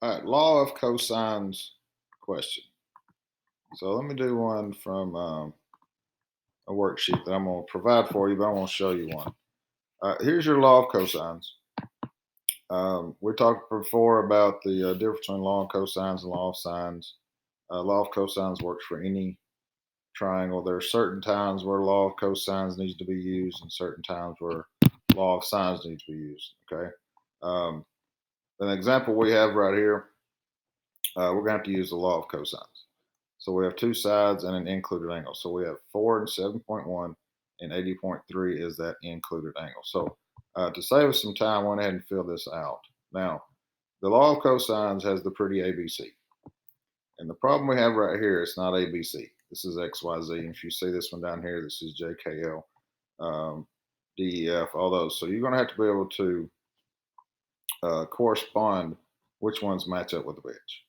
All right, law of cosines question. So let me do one from a worksheet that I'm going to provide for you, but I want to show you one. Here's your law of cosines. We talked before about the difference between law of cosines and law of sines. Law of cosines works for any triangle. There are certain times where law of cosines needs to be used and certain times where law of sines needs to be used. Okay. Um, an example we have right here, we're going to have to use the law of cosines. So we have two sides and an included angle. So we have 4 and 7.1 and 80.3 is that included angle. So to save us some time, I went ahead and filled this out. Now, the law of cosines has the pretty ABC. And the problem we have right here, it's not ABC. This is XYZ. And if you see this one down here, this is JKL, DEF, all those. So you're going to have to be able to correspond which ones match up with which.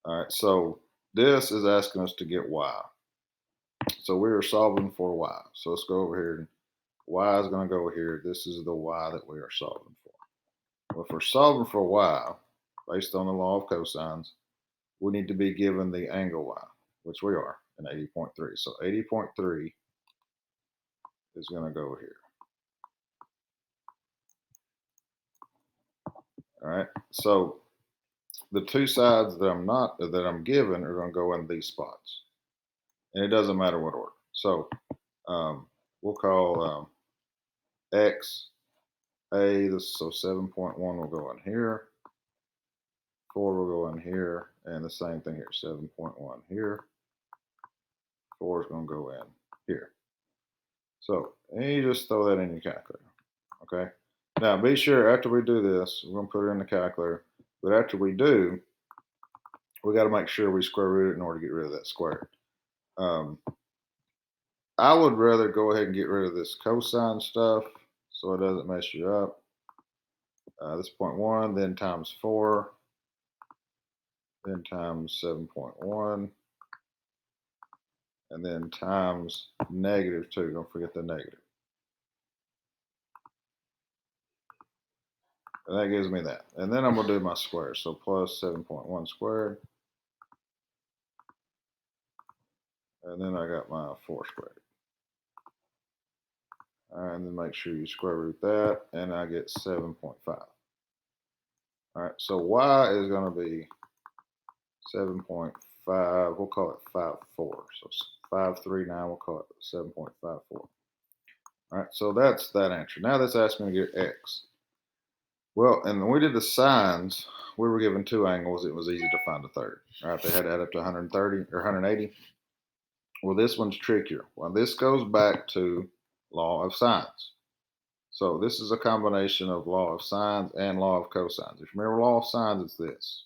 All right, so this is asking us to get Y. So we are solving for Y. So let's go over here. Y is going to go here. This is the Y that we are solving for. Well, if we're solving for Y, based on the law of cosines, we need to be given the angle Y, which we are in 80.3. So 80.3 is going to go here. All right. So the two sides that I'm given are going to go in these spots, and it doesn't matter what order. So we'll call X A. This so 7.1 will go in here. 4 will go in here, and the same thing here. 7.1 here. 4 is going to go in here. So, and you just throw that in your calculator. Okay. Now, be sure after we do this, we're going to put it in the calculator. But after we do, we got to make sure we square root it in order to get rid of that square. I would rather go ahead and get rid of this cosine stuff so it doesn't mess you up. This 0.1, then times 4, then times 7.1, and then times -2. Don't forget the negative. And that gives me that. And then I'm going to do my square. So plus 7.1 squared. And then I got my 4 squared. All right, and then make sure you square root that, and I get 7.5. All right, so y is going to be 7.5. We'll call it 5.4. So 539, we'll call it 7.54. All right, so that's that answer. Now that's asking me to get x. Well, and when we did the sines, we were given two angles. It was easy to find a third. All right, they had to add up to 130 or 180. Well, this one's trickier. Well, this goes back to law of sines. So this is a combination of law of sines and law of cosines. If you remember law of sines, it's this.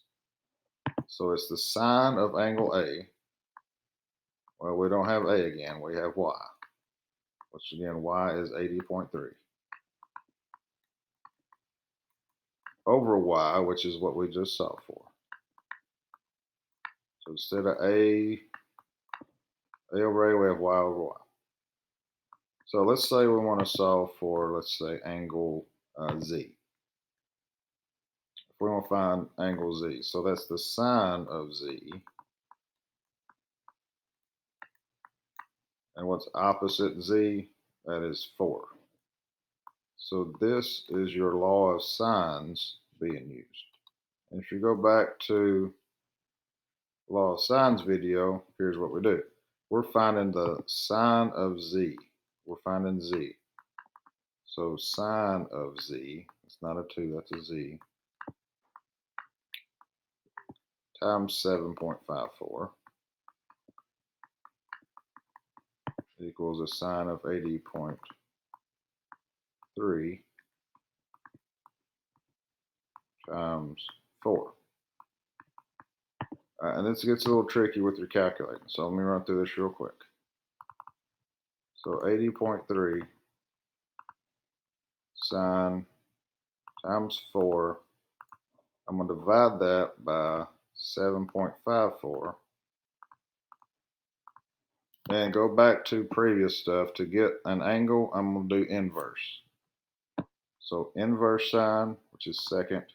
So it's the sine of angle A. Well, we don't have A again. We have Y, which again, Y is 80.3. Over Y, which is what we just solved for. So instead of A over A, we have Y over Y. So let's say we want to solve for, let's say, angle Z. If we want to find angle Z, so that's the sine of Z. And what's opposite Z? That is 4. So this is your law of sines being used. And if you go back to law of sines video, here's what we do. We're finding the sine of Z. We're finding Z. So sine of Z, it's not a 2, that's a Z, times 7.54 equals a sine of 80.3 times 4. And this gets a little tricky with your calculator. So let me run through this real quick. So 80.3 sine times 4. I'm going to divide that by 7.54. And go back to previous stuff. To get an angle, I'm going to do inverse. So inverse sine, which is second,